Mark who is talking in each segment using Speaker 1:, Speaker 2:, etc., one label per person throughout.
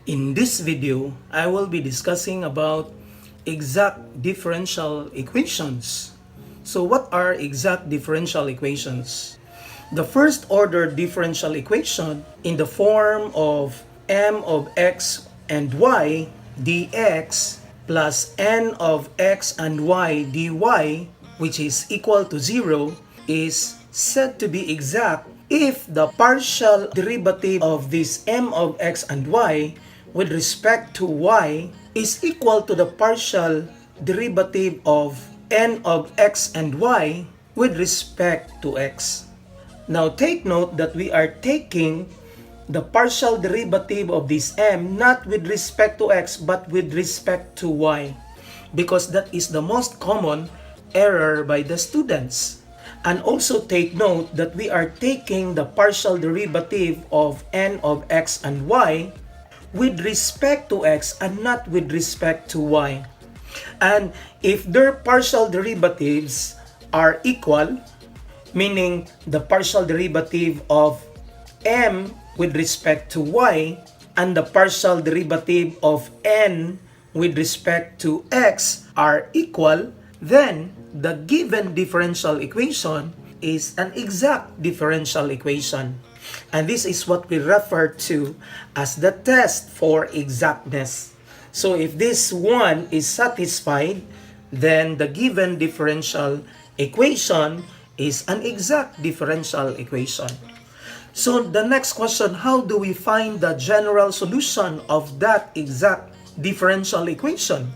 Speaker 1: In this video, I will be discussing about exact differential equations. So what are exact differential equations? The first order differential equation in the form of m of x and y dx plus n of x and y dy, which is equal to 0, is said to be exact if the partial derivative of this m of x and y with respect to y is equal to the partial derivative of n of x and y with respect to x. Now take note that we are taking the partial derivative of this m not with respect to x but with respect to y, because that is the most common error by the students. And also take note that we are taking the partial derivative of n of x and y with respect to x and not with respect to y. And if their partial derivatives are equal, meaning the partial derivative of m with respect to y and the partial derivative of n with respect to x are equal, then the given differential equation is an exact differential equation. And this is what we refer to as the test for exactness. So if this one is satisfied, then the given differential equation is an exact differential equation. So the next question, how do we find the general solution of that exact differential equation?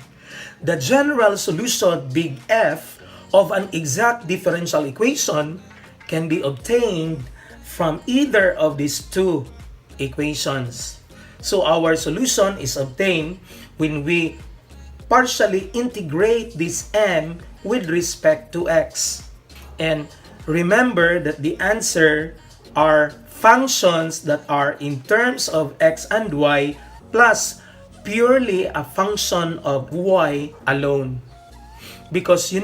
Speaker 1: The general solution, big F, of an exact differential equation can be obtained from either of these two equations. So our solution is obtained when we partially integrate this m with respect to x. And remember that the answer are functions that are in terms of x and y plus purely a function of y alone. Because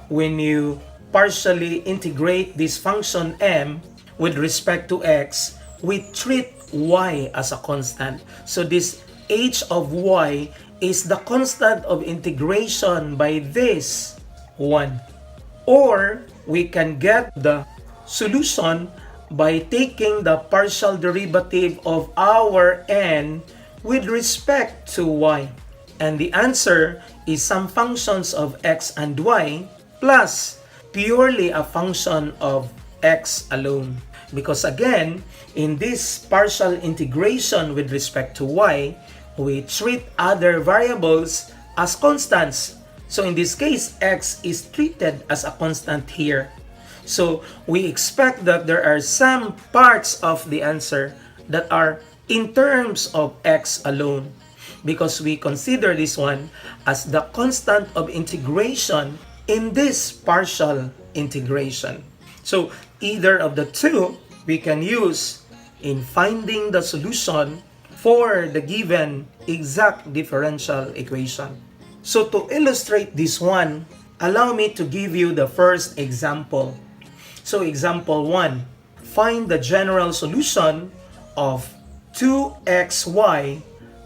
Speaker 1: when you partially integrate this function m with respect to x, we treat y as a constant. So this h of y is the constant of integration by this 1. Or we can get the solution by taking the partial derivative of our n with respect to y. And the answer is some functions of x and y plus purely a function of x alone. Because again, in this partial integration with respect to y, we treat other variables as constants. So in this case, x is treated as a constant here. So we expect that there are some parts of the answer that are in terms of x alone, because we consider this one as the constant of integration in this partial integration. So either of the two we can use in finding the solution for the given exact differential equation. So to illustrate this one, allow me to give you the first example. So example 1, find the general solution of 2xy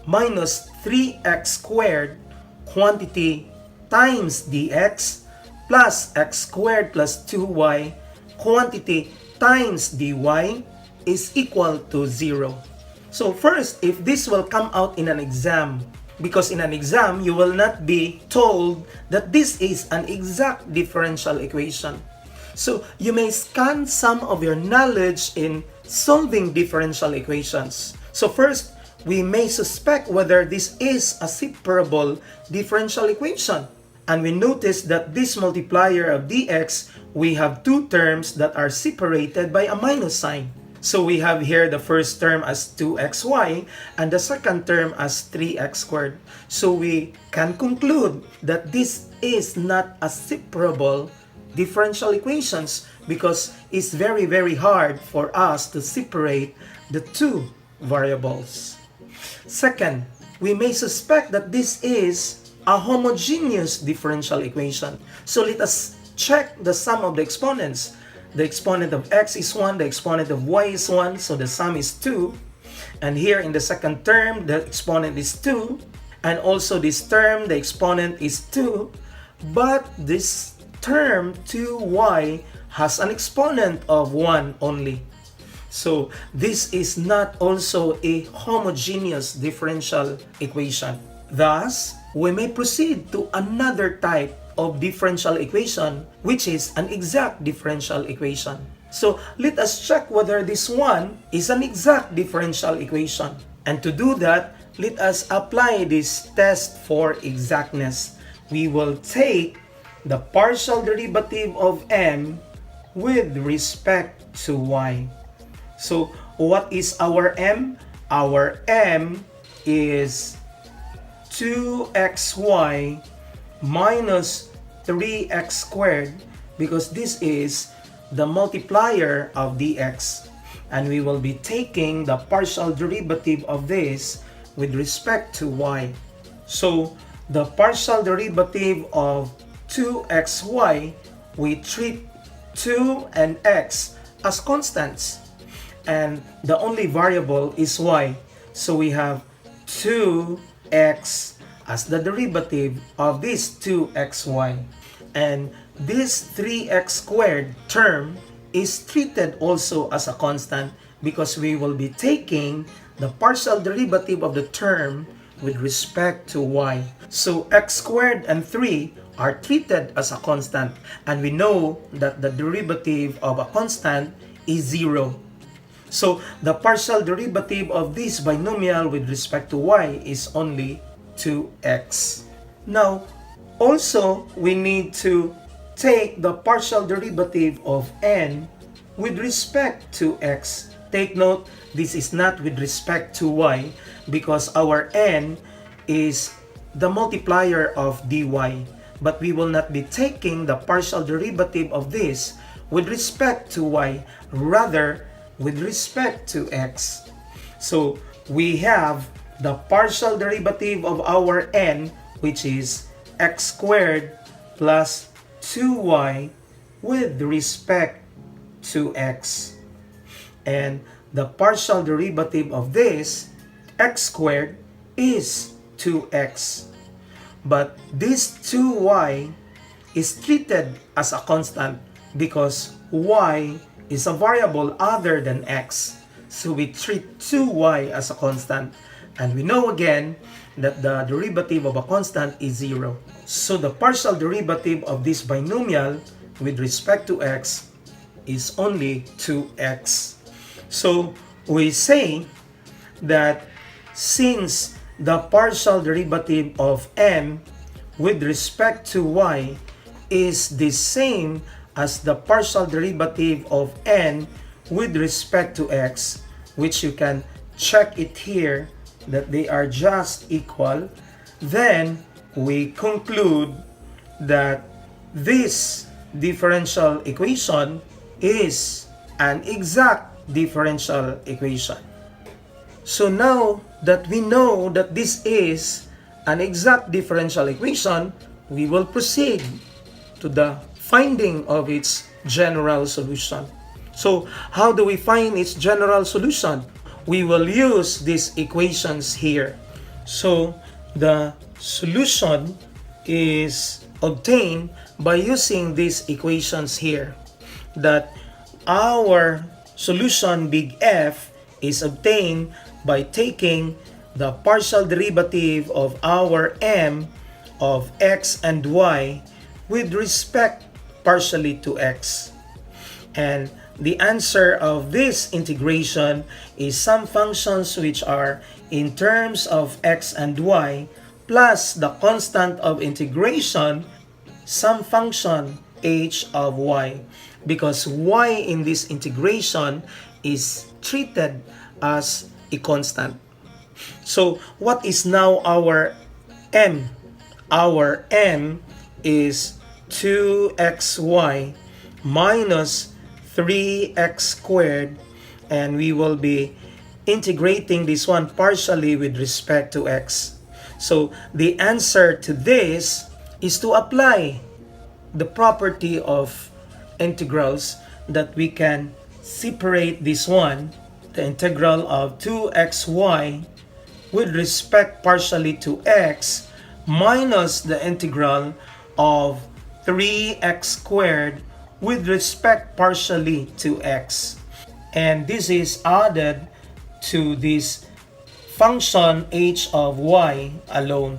Speaker 1: minus 3x squared quantity times dx plus x squared plus 2y quantity times dy is equal to 0. So first, if this will come out in an exam, because in an exam, you will not be told that this is an exact differential equation. So you may scan some of your knowledge in solving differential equations. So first, we may suspect whether this is a separable differential equation. And we notice that this multiplier of dx, we have two terms that are separated by a minus sign. So we have here the first term as 2xy and the second term as 3x squared. So we can conclude that this is not a separable differential equations because it's very, very hard for us to separate the two variables. Second, we may suspect that this is a homogeneous differential equation. So let us check the sum of the exponents. The exponent of x is 1, the exponent of y is 1, so the sum is 2. And here in the second term, the exponent is 2. And also this term, the exponent is 2. But this term 2y has an exponent of 1 only. So this is not also a homogeneous differential equation. Thus, we may proceed to another type of differential equation, which is an exact differential equation. So let us check whether this one is an exact differential equation. And to do that, let us apply this test for exactness. We will take the partial derivative of m with respect to y. So what is our m? Our m is 2xy minus 3x squared, because this is the multiplier of dx. And we will be taking the partial derivative of this with respect to y. So the partial derivative of 2xy, we treat 2 and x as constants. And the only variable is y. So we have 2x as the derivative of this 2xy. And this 3x squared term is treated also as a constant because we will be taking the partial derivative of the term with respect to y. So x squared and 3 are treated as a constant, and we know that the derivative of a constant is 0. So the partial derivative of this binomial with respect to y is only 2x. Now, also, we need to take the partial derivative of n with respect to x. Take note, this is not with respect to y because our n is the multiplier of dy. But we will not be taking the partial derivative of this with respect to y, rather with respect to x. So we have the partial derivative of our n, which is x squared plus 2y with respect to x. And the partial derivative of this, x squared, is 2x. But this 2y is treated as a constant because y is a variable other than x. So we treat 2y as a constant. And we know again that the derivative of a constant is 0. So the partial derivative of this binomial with respect to x is only 2x. So we say that since the partial derivative of m with respect to y is the same as the partial derivative of n with respect to x, which you can check it here that they are just equal, then we conclude that this differential equation is an exact differential equation. So now that we know that this is an exact differential equation, we will proceed to the finding of its general solution. So how do we find its general solution? We will use these equations here. So the solution is obtained by using these equations here. That our solution big F is obtained by taking the partial derivative of our m of x and y with respect partially to x. And the answer of this integration is some functions which are in terms of x and y plus the constant of integration, some function h of y, because y in this integration is treated as a constant. So what is now our m? Our m is 2xy minus 3x squared, and we will be integrating this one partially with respect to x. So the answer to this is to apply the property of integrals, that we can separate this one, the integral of 2xy with respect partially to x minus the integral of 3x squared with respect partially to x. And this is added to this function h of y alone.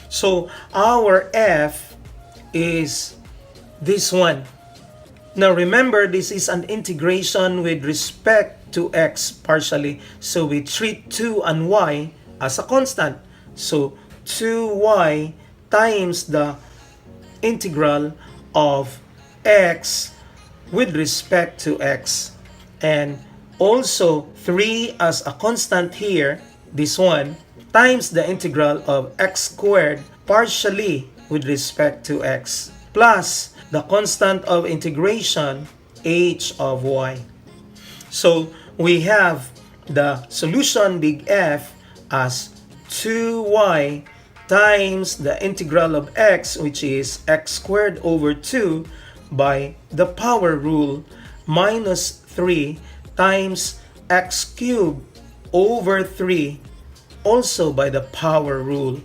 Speaker 1: So our f is this one. Now remember, this is an integration with respect to x partially. So we treat 2 and y as a constant. So 2y times the integral of x with respect to x. And also 3 as a constant here, this one, times the integral of x squared partially with respect to x, plus the constant of integration h of y. So we have the solution big F as 2y times the integral of x, which is x squared over 2 by the power rule, minus 3 times x cubed over 3 also by the power rule,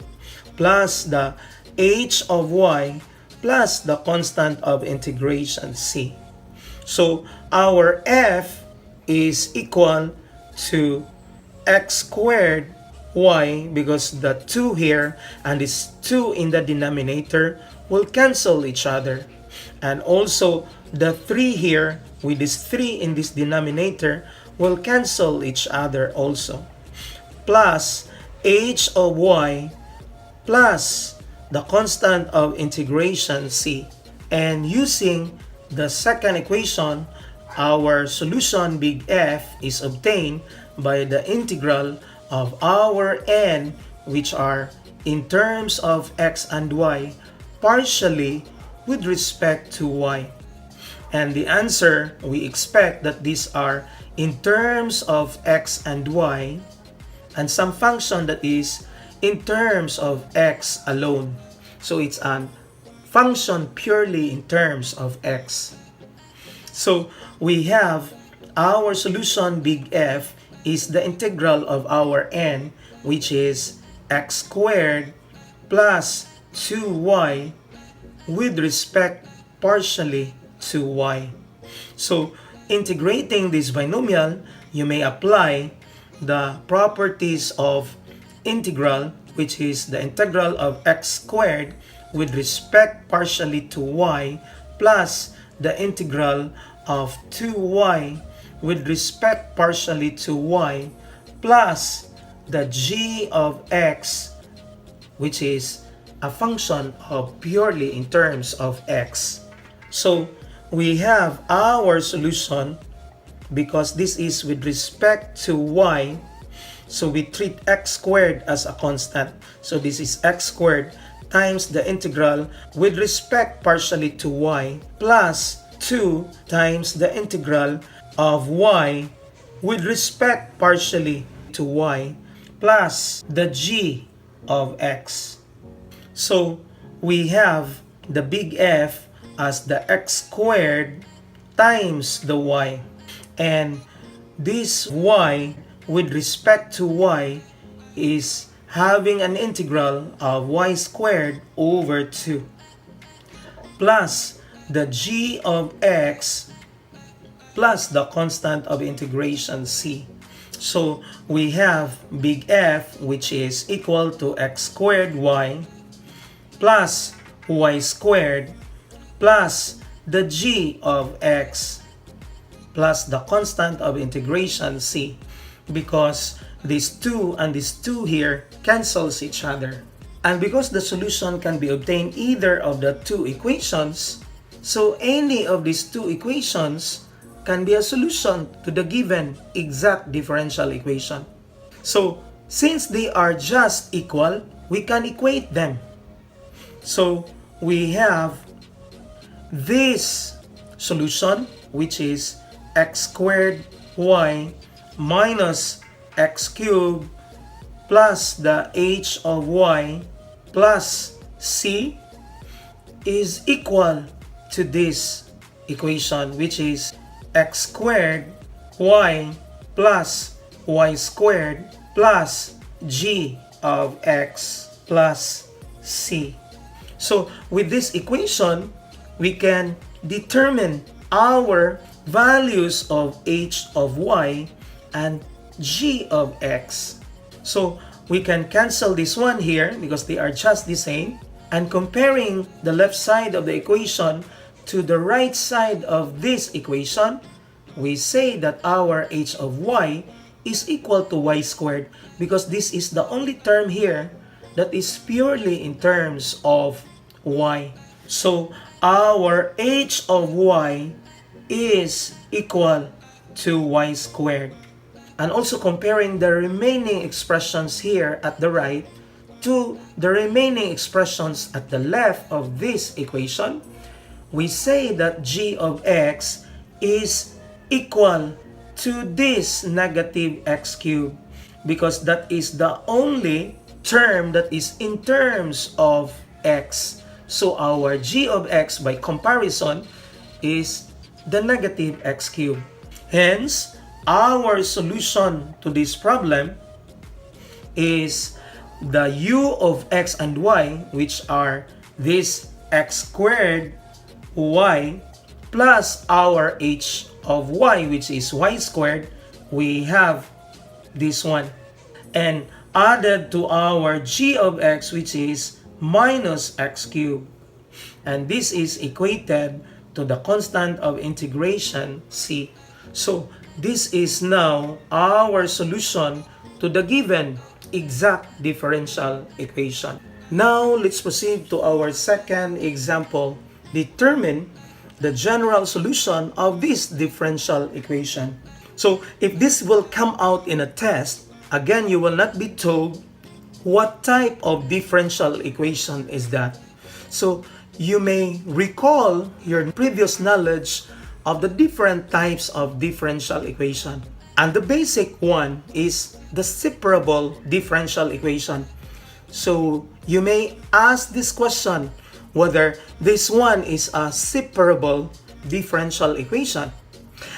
Speaker 1: plus the h of y plus the constant of integration c. So our f is equal to x squared y, because the 2 here and this 2 in the denominator will cancel each other. And also the 3 here with this 3 in this denominator will cancel each other also. Plus h of y plus the constant of integration c. And using the second equation, our solution big F is obtained by the integral of our n, which are in terms of x and y, partially with respect to y. And the answer, we expect that these are in terms of x and y, and some function that is in terms of x alone. So it's a function purely in terms of x. So we have our solution big F is the integral of our n, which is x squared plus 2y with respect partially to y. So integrating this binomial, you may apply the properties of integral, which is the integral of x squared with respect partially to y plus the integral of 2y with respect partially to y plus the g of x, which is a function of purely in terms of x. So we have our solution because this is with respect to y. So we treat x squared as a constant. So this is x squared times the integral with respect partially to y plus 2 times the integral of y with respect partially to y plus the g of x. So we have the big F as the x squared times the y. And this y with respect to y is having an integral of y squared over 2 plus the g of x plus the constant of integration c. So we have big F, which is equal to x squared y plus y squared plus the g of x plus the constant of integration c, because these 2 and these 2 here cancels each other. And because the solution can be obtained either of the two equations, so any of these two equations can be a solution to the given exact differential equation. So since they are just equal, we can equate them. So we have this solution, which is x squared y minus x cubed plus the h of y plus c is equal to this equation, which is x squared y plus y squared plus g of x plus c. So with this equation, we can determine our values of h of y and g of x. So we can cancel this one here because they are just the same. And comparing the left side of the equation to the right side of this equation, we say that our h of y is equal to y squared because this is the only term here that is purely in terms of y. So our h of y is equal to y squared. And also comparing the remaining expressions here at the right to the remaining expressions at the left of this equation, we say that g of x is equal to this negative x cubed because that is the only term that is in terms of x. So our g of x by comparison is the negative x cubed. Hence, our solution to this problem is the u of x and y, which are this x squared y plus our h of y, which is y squared. We have this one. And added to our g of x, which is minus x cubed. And this is equated to the constant of integration c. So this is now our solution to the given exact differential equation. Now let's proceed to our second example. Determine the general solution of this differential equation. So if this will come out in a test, again you will not be told what type of differential equation is that. So you may recall your previous knowledge of the different types of differential equation. And the basic one is the separable differential equation. So you may ask this question whether this one is a separable differential equation.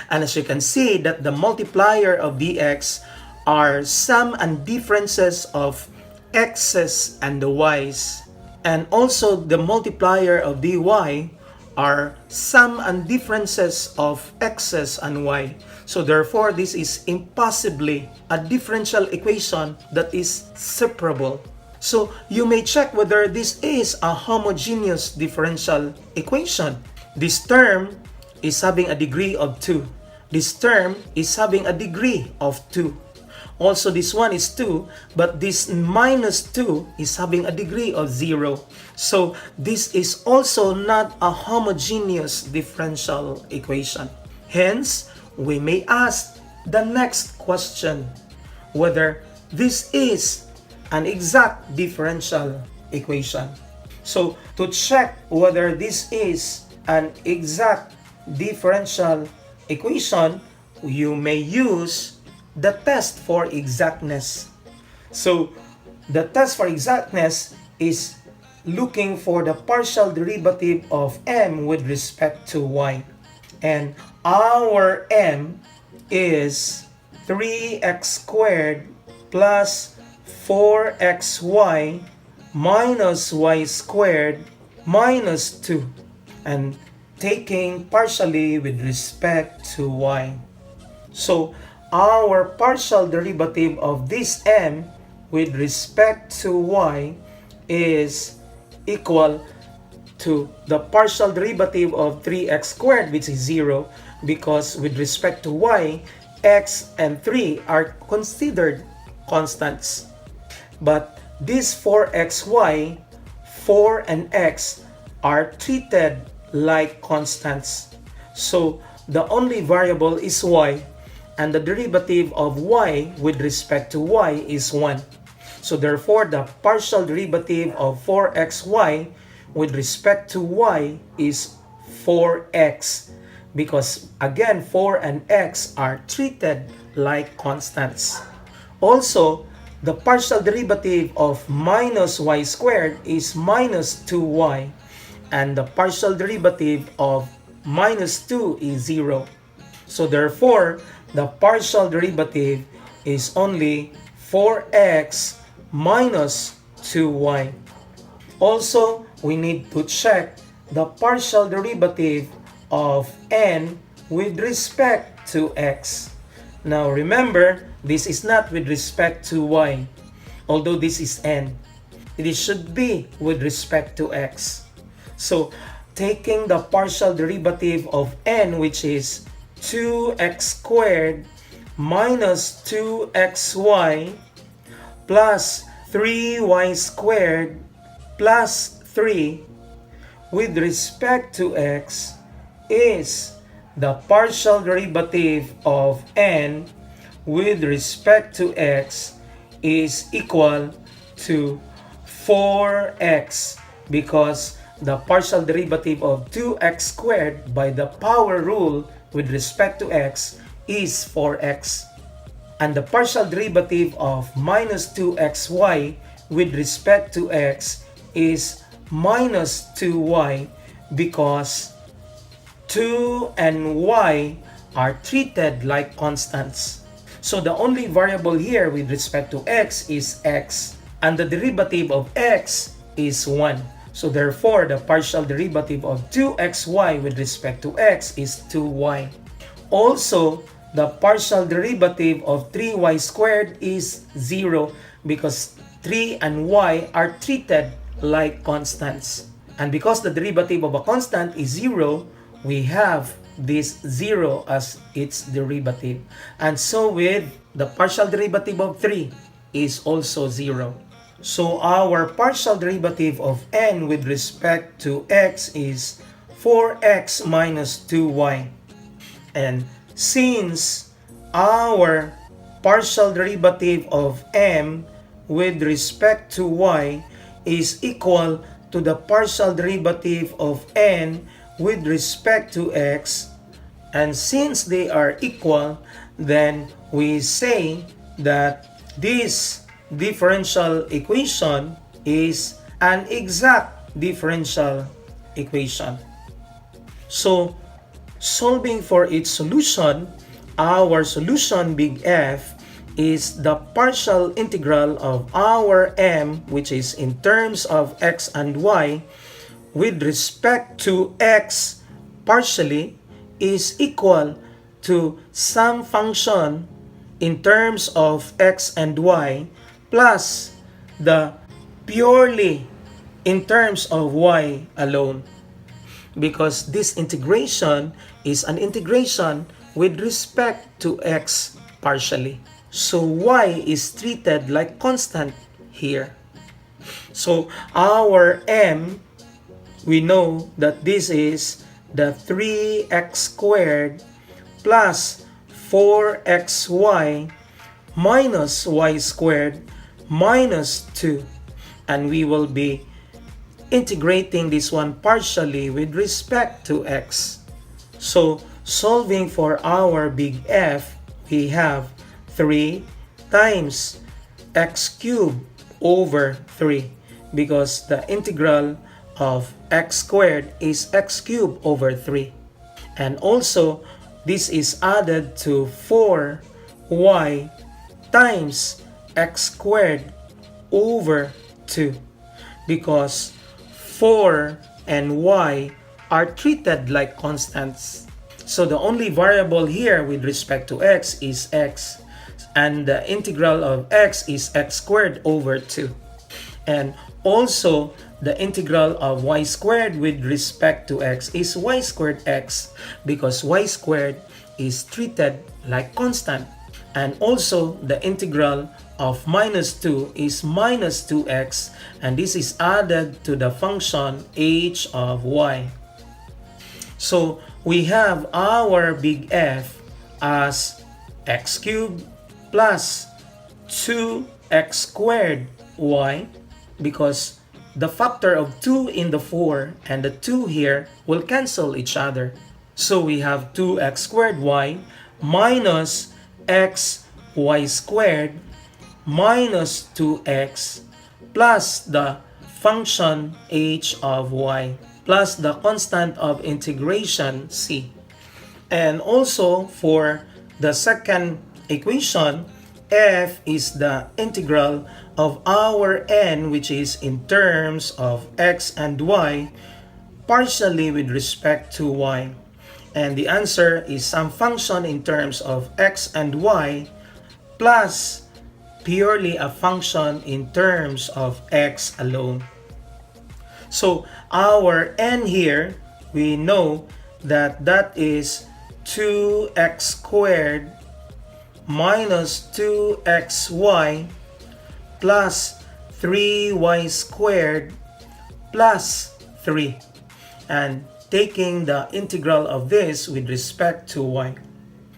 Speaker 1: And as you can see that the multiplier of dx are sum and differences of x's and the y's. And also the multiplier of dy are sum and differences of x's and y. So therefore, this is impossibly a differential equation that is separable. So you may check whether this is a homogeneous differential equation. This term is having a degree of 2. This term is having a degree of 2. Also, this one is 2, but this minus 2 is having a degree of 0. So this is also not a homogeneous differential equation. Hence, we may ask the next question, whether this is an exact differential equation. So to check whether this is an exact differential equation, you may use the test for exactness. So the test for exactness is looking for the partial derivative of m with respect to y. And our m is 3x squared plus 4xy minus y squared minus 2. And taking partially with respect to y. So our partial derivative of this m with respect to y is equal to the partial derivative of 3x squared, which is 0, because with respect to y, x and 3 are considered constants. But this 4xy, 4 and x are treated like constants. So the only variable is y, and the derivative of y with respect to y is 1. So therefore, the partial derivative of 4xy with respect to y is 4x, because again 4 and x are treated like constants. Also, the partial derivative of minus y squared is minus 2y, and the partial derivative of minus 2 is 0. So therefore, the partial derivative is only 4x minus 2y. Also, we need to check the partial derivative of n with respect to x. Now remember, this is not with respect to y, although this is n. It should be with respect to x. So, taking the partial derivative of n, which is 2x squared minus 2xy plus 3y squared plus 3 with respect to x is the partial derivative of n with respect to x is equal to 4x, because the partial derivative of 2x squared by the power rule with respect to x is 4x. And the partial derivative of minus 2xy with respect to x is minus 2y, because 2 and y are treated like constants. So the only variable here with respect to x is x, and the derivative of x is 1. So therefore, the partial derivative of 2xy with respect to x is 2y. Also, the partial derivative of 3y squared is 0, because 3 and y are treated like constants. And because the derivative of a constant is 0, we have this 0 as its derivative. And so with the partial derivative of 3 is also 0. So our partial derivative of n with respect to x is 4x minus 2y. And since our partial derivative of m with respect to y is equal to the partial derivative of n with respect to x, and since they are equal, then we say that this differential equation is an exact differential equation. So, solving for its solution, our solution big F is the partial integral of our m, which is in terms of x and y, with respect to x partially is equal to some function in terms of x and y plus the purely in terms of y alone, because this integration is an integration with respect to x partially. So y is treated like constant here. So our m, we know that this is the 3x squared plus 4xy minus y squared minus 2. And we will be integrating this one partially with respect to x. So, solving for our big F, we have 3 times x cubed over 3, because the integral of x squared is x cubed over 3. And also, this is added to 4y times x squared over 2, because 4 and y are treated like constants. So the only variable here with respect to x is x, and the integral of x is x squared over 2. And also, the integral of y squared with respect to x is y squared x, because y squared is treated like constant. And also, the integral of minus 2 is minus 2x, and this is added to the function h of y. So, we have our big F as x cubed plus 2x squared y, because the factor of 2 in the 4 and the 2 here will cancel each other. So we have 2x squared y minus x y squared minus 2x plus the function h of y plus the constant of integration c. And also for the second equation, f is the integral of our n, which is in terms of x and y, partially with respect to y. And the answer is some function in terms of x and y plus purely a function in terms of x alone. So our n here, we know that that is 2x squared minus 2xy plus 3y squared plus 3. And taking the integral of this with respect to y.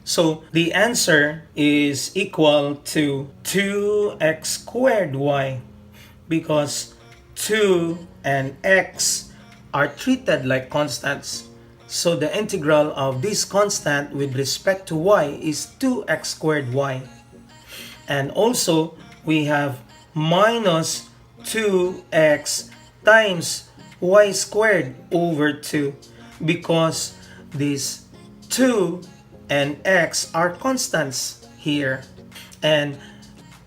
Speaker 1: So the answer is equal to 2x squared y because 2 and x are treated like constants. So the integral of this constant with respect to y is 2x squared y. And also we have minus 2x times y squared over 2 because these 2 and x are constants here. And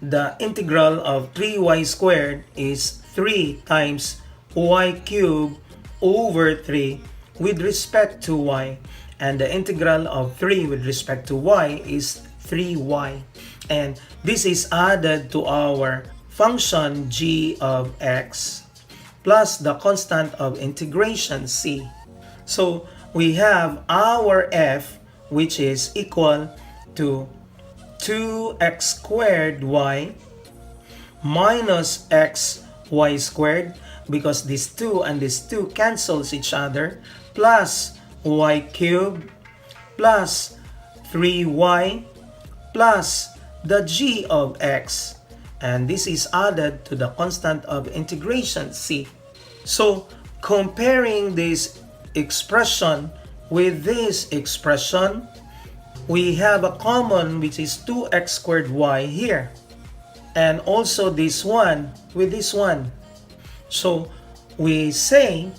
Speaker 1: the integral of 3y squared is 3 times y cubed over 3 with respect to y. And the integral of 3 with respect to y is 3y. And this is added to our function g of x plus the constant of integration c. So we have our f, which is equal to 2x squared y minus x y squared, because this 2 and this 2 cancels each other, plus y cubed plus 3y plus the g of x. And this is added to the constant of integration c. So comparing this expression with this expression, we have a common, which is 2x squared y here, and also this one with this one. So we say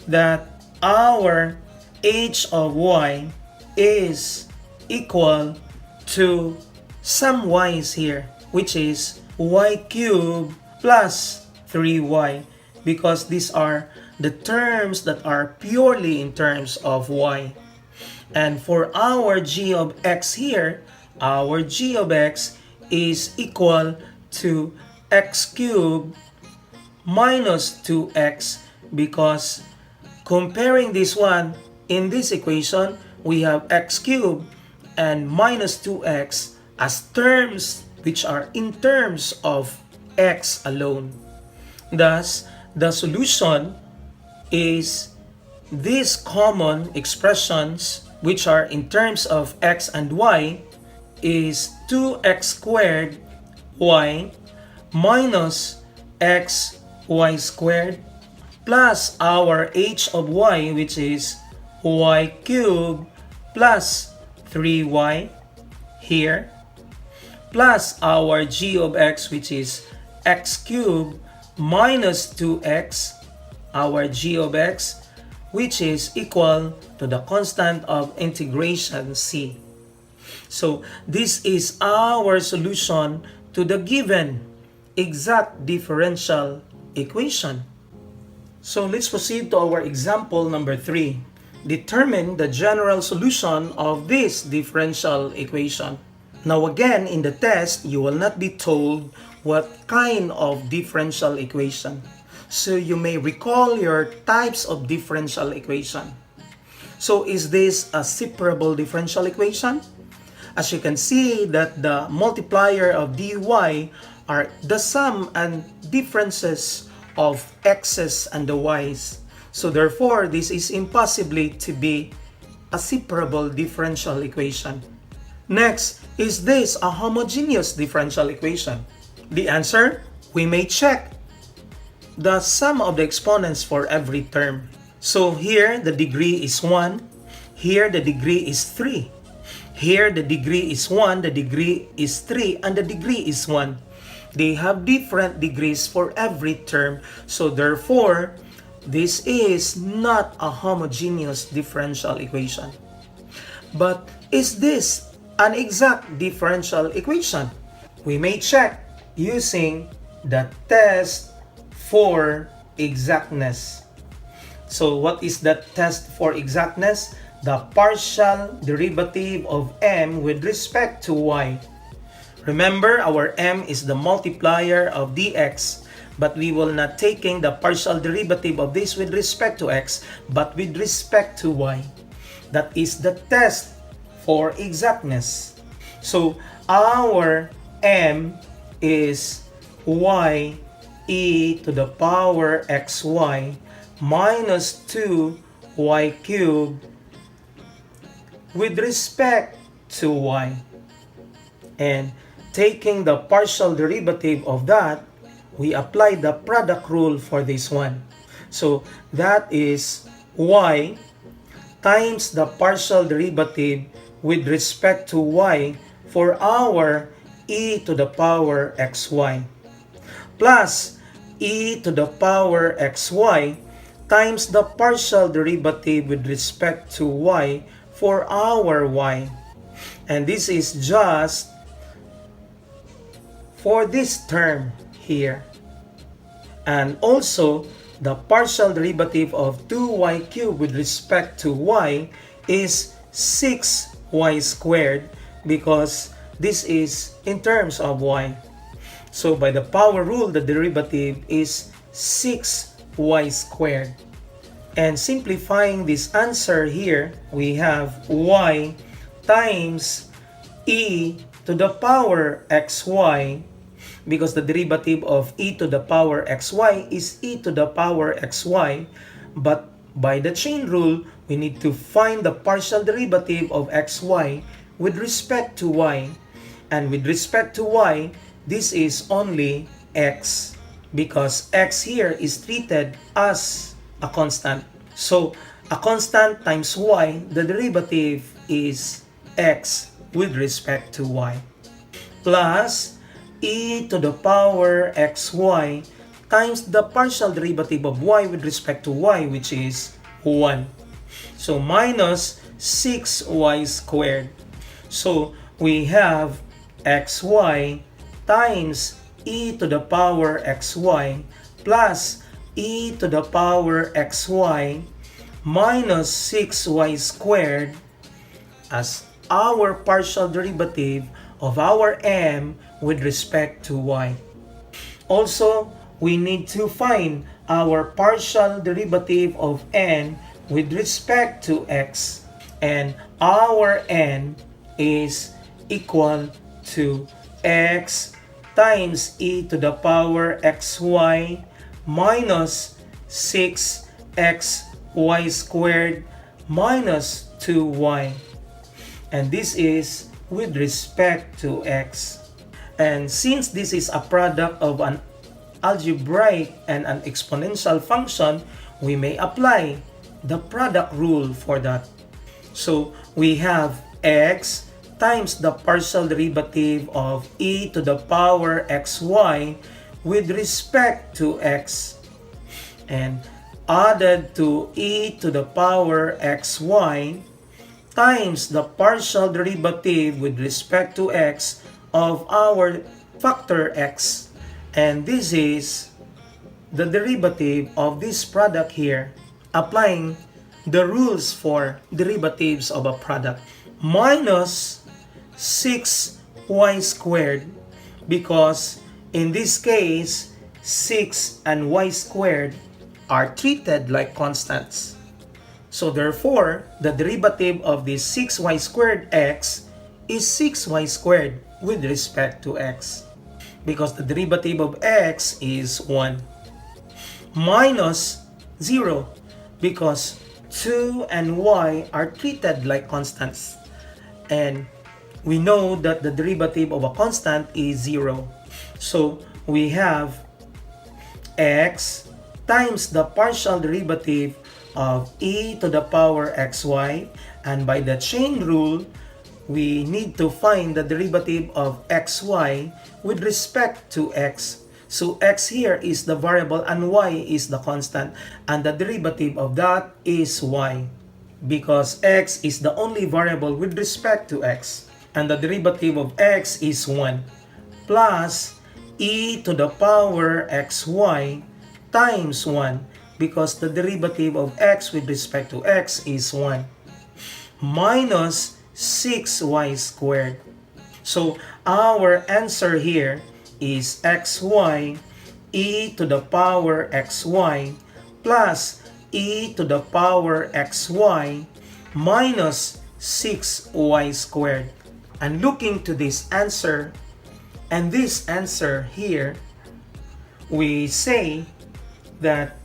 Speaker 1: that our h of y is equal to some y's here, which is y cubed plus 3y, because these are the terms that are purely in terms of y. And for our g of x here, our g of x is equal to x cubed minus 2x, because comparing this one, in this equation, we have x cubed and minus 2x as terms which are in terms of x alone. Thus, the solution is these common expressions which are in terms of x and y is 2x squared y minus x y squared plus our h of y, which is y cubed plus 3y here, plus our g of x, which is x cubed minus 2x, our g of x, which is equal to the constant of integration c. So this is our solution to the given exact differential equation. So let's proceed to our example number 3. Determine the general solution of this differential equation. Now again, in the test, you will not be told what kind of differential equation. So you may recall your types of differential equation. So is this a separable differential equation? As you can see that the multiplier of dy are the sum and differences of x's and the y's. So therefore, this is impossibly to be a separable differential equation. Next, is this a homogeneous differential equation? The answer, we may check the sum of the exponents for every term. So here, the degree is 1. Here, the degree is 3. Here, the degree is 1, the degree is 3, and the degree is 1. They have different degrees for every term. So therefore, this is not a homogeneous differential equation. But is this an exact differential equation? We may check using the test for exactness. So what is the test for exactness? The partial derivative of m with respect to y. Remember, our m is the multiplier of dx, but we will not taking the partial derivative of this with respect to x, but with respect to y. That is the test for exactness. So our m is y e to the power xy minus 2y cubed with respect to y. And taking the partial derivative of that, we apply the product rule for this one. So that is y times the partial derivative with respect to y for our e to the power xy plus e to the power xy times the partial derivative with respect to y for our y. And this is just for this term here. And also, the partial derivative of 2y cubed with respect to y is 6y squared because this is in terms of y. So by the power rule, the derivative is 6y squared. And simplifying this answer here, we have y times e to the power xy, because the derivative of e to the power xy is e to the power xy, but by the chain rule, we need to find the partial derivative of xy with respect to y. And with respect to y, this is only x, because x here is treated as a constant. So a constant times y, the derivative is x with respect to y, plus e to the power xy times the partial derivative of y with respect to y, which is 1. So minus 6y squared. So we have xy times e to the power xy plus e to the power xy minus 6y squared as our partial derivative of our m with respect to y. Also, we need to find our partial derivative of n with respect to x. And our n is equal to x times e to the power xy minus 6xy squared minus 2y. And this is with respect to x. And since this is a product of an algebraic and an exponential function, we may apply the product rule for that. So we have x times the partial derivative of e to the power xy with respect to x, and added to e to the power xy times the partial derivative with respect to x of our factor x. And this is the derivative of this product here, applying the rules for derivatives of a product. Minus 6y squared, because in this case, 6 and y squared are treated like constants. So therefore, the derivative of this 6y squared x is 6y squared with respect to x, because the derivative of x is 1. Minus 0, because 2 and y are treated like constants. And we know that the derivative of a constant is 0. So we have x times the partial derivative of e to the power xy, and by the chain rule, we need to find the derivative of xy with respect to x. So x here is the variable and y is the constant, and the derivative of that is y, because x is the only variable with respect to x. and the derivative of x is 1 plus e to the power xy times 1 because the derivative of x with respect to x is 1 minus 6y squared. So our answer here is xy e to the power xy plus e to the power xy minus 6y squared. And looking to this answer and this answer here, we say that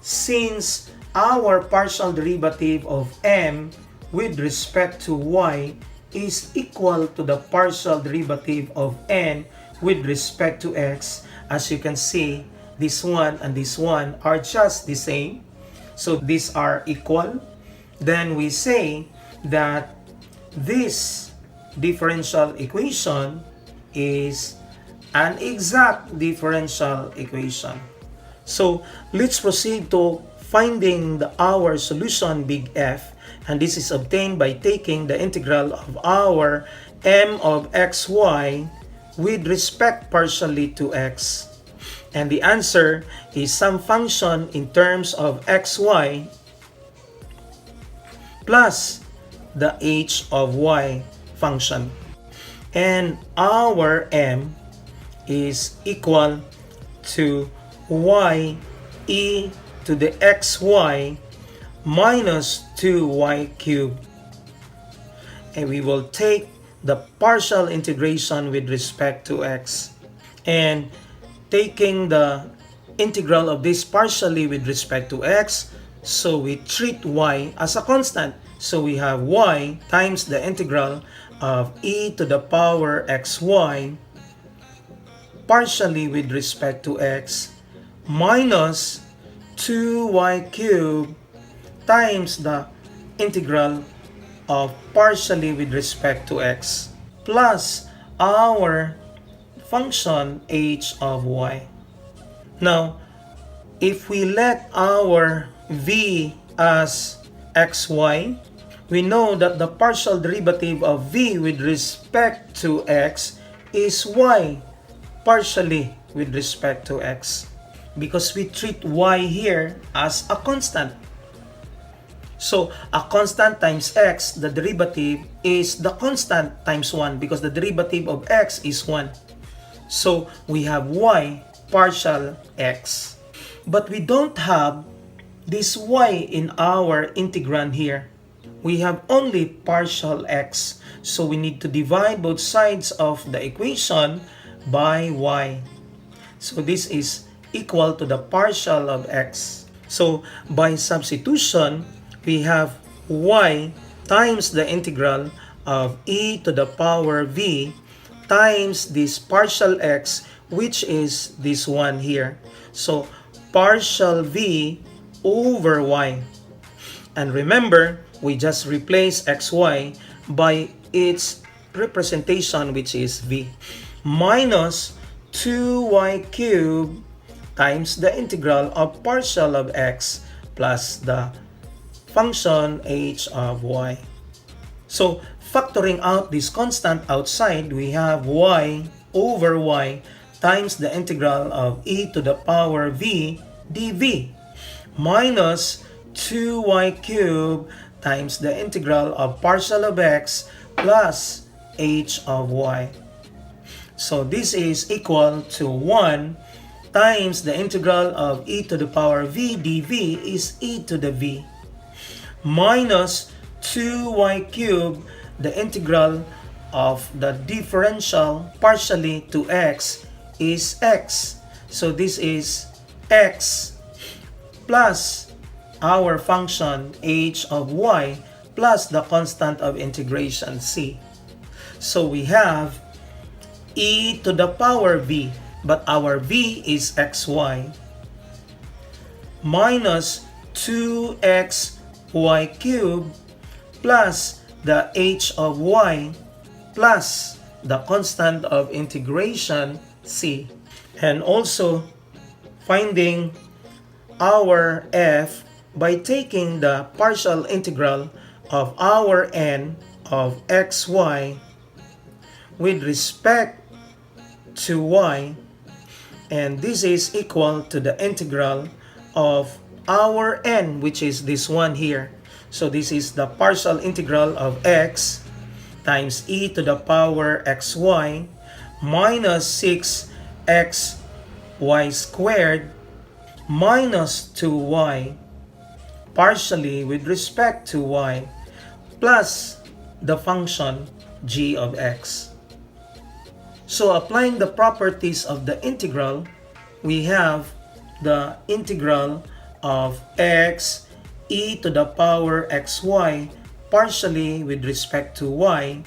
Speaker 1: since our partial derivative of m with respect to y is equal to the partial derivative of n with respect to x, as you can see, this one and this one are just the same. So these are equal. Then we say that this differential equation is an exact differential equation. So let's proceed to finding our solution big F, and this is obtained by taking the integral of our m of xy with respect partially to x. And the answer is some function in terms of xy plus the h of y function. And our m is equal to y e to the xy minus 2y cubed. And we will take the partial integration with respect to x. And taking the integral of this partially with respect to x, so we treat y as a constant. So we have y times the integral of e to the power xy partially with respect to x minus 2y cubed times the integral of partially with respect to x plus our function h of y. Now, if we let our v as xy, we know that the partial derivative of v with respect to x is y partially with respect to x, because we treat y here as a constant. So a constant times x, the derivative is the constant times 1 because the derivative of x is 1. So we have y partial x. But we don't have this y in our integrand here. We have only partial x. So we need to divide both sides of the equation by y. So this is equal to the partial of x. So by substitution, we have y times the integral of e to the power v times this partial x, which is this one here. So partial v over y. And remember, we just replace xy by its representation, which is v, minus 2y cubed times the integral of partial of x plus the function h of y. So factoring out this constant outside, we have y over y times the integral of e to the power v dv minus 2y cubed times the integral of partial of x plus h of y. So this is equal to 1 times the integral of e to the power v dv is e to the v minus 2y cubed, the integral of the differential partially to x is x. So this is x plus our function h of y plus the constant of integration c. So we have e to the power v, but our v is xy, minus 2xy cubed plus the h of y plus the constant of integration c. And also finding our f by taking the partial integral of our n of xy with respect to y, and this is equal to the integral of our n, which is this one here. So this is the partial integral of x times e to the power xy minus 6x y squared minus 2y partially with respect to y plus the function g of x. So applying the properties of the integral, we have the integral of x e to the power xy partially with respect to y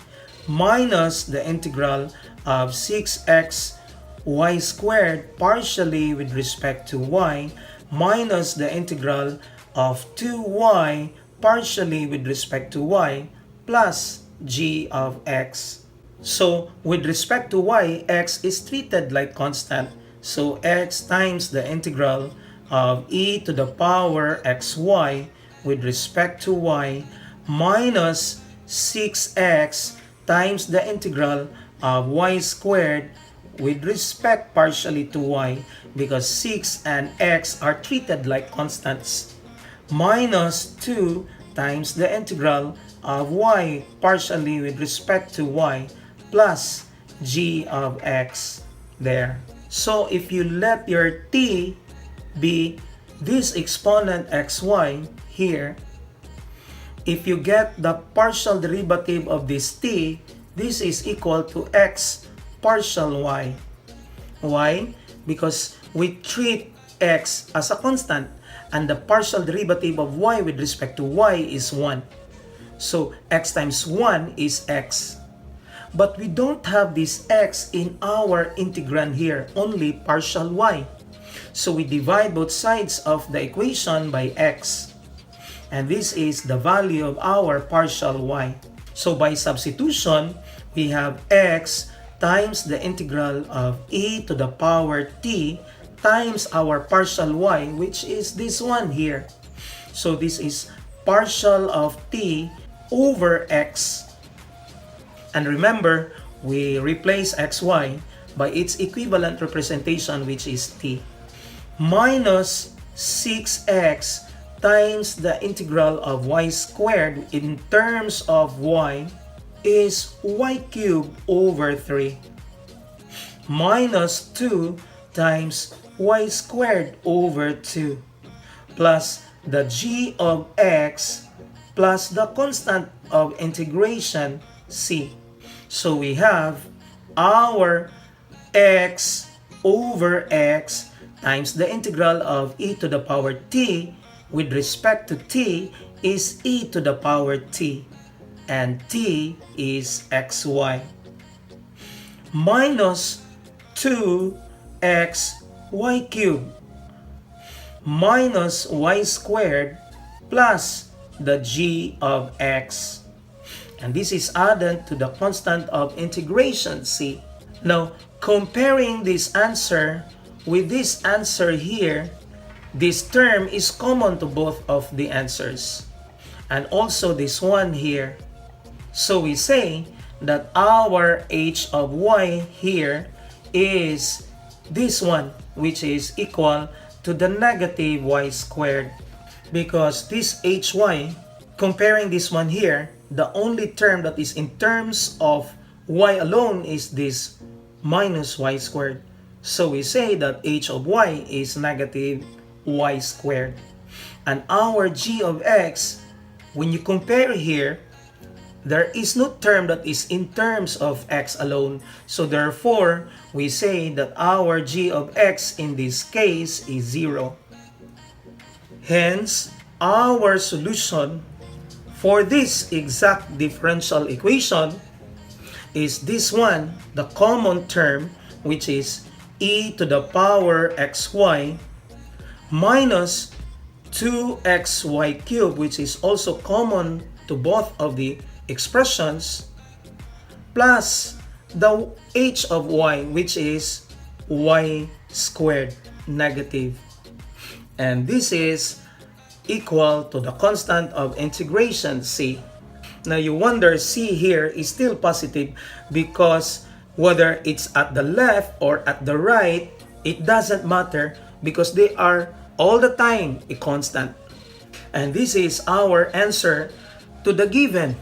Speaker 1: minus the integral of 6x y squared partially with respect to y minus the integral of 2y partially with respect to y plus g of x. So with respect to y, x is treated like constant. So x times the integral of e to the power xy with respect to y minus 6x times the integral of y squared with respect partially to y, because 6 and x are treated like constants, minus 2 times the integral of y partially with respect to y plus g of x there. So if you let your t be this exponent xy here, if you get the partial derivative of this t, this is equal to x partial y. Why? Because we treat x as a constant and the partial derivative of y with respect to y is 1. So x times 1 is x. But we don't have this x in our integrand here, only partial y. So we divide both sides of the equation by x. And this is the value of our partial y. So by substitution, we have x times the integral of e to the power t times our partial y, which is this one here. So this is partial of t over x. And remember, we replace xy by its equivalent representation, which is t. Minus 6x times the integral of y squared in terms of y is y cubed over 3. Minus 2 times y squared over 2 plus the g of x plus the constant of integration c. So we have our x over x times the integral of e to the power t with respect to t is e to the power t, and t is xy, minus 2x y cubed minus y squared plus the g of x. And this is added to the constant of integration c. Now, comparing this answer with this answer here, this term is common to both of the answers. And also this one here. So we say that our h of y here is this one, which is equal to the negative y squared. Because this hy, comparing this one here, the only term that is in terms of y alone is this minus y squared. So we say that h of y is negative y squared. And our g of x, when you compare here, there is no term that is in terms of x alone. So therefore, we say that our g of x in this case is 0. Hence, our solution for this exact differential equation is this one, the common term, which is e to the power xy minus 2xy cubed, which is also common to both of the expressions, plus the h of y, which is y squared negative. And this is equal to the constant of integration c. na you wonder C here is still positive because whether it's at the left or at the right, it doesn't matter because they are all the time a constant. And this is our answer to the given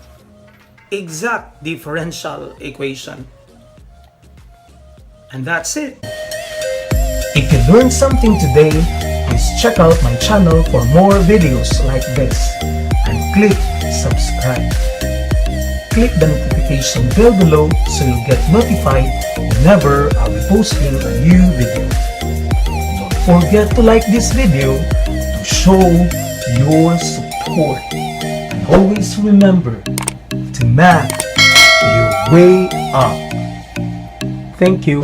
Speaker 1: exact differential equation. And that's it. If you learned something today, please check out my channel for more videos like this and click subscribe. Click the notification bell below so you'll get notified whenever I'll be posting a new video. Don't forget to like this video to show your support. And always remember to math your way up. Thank you.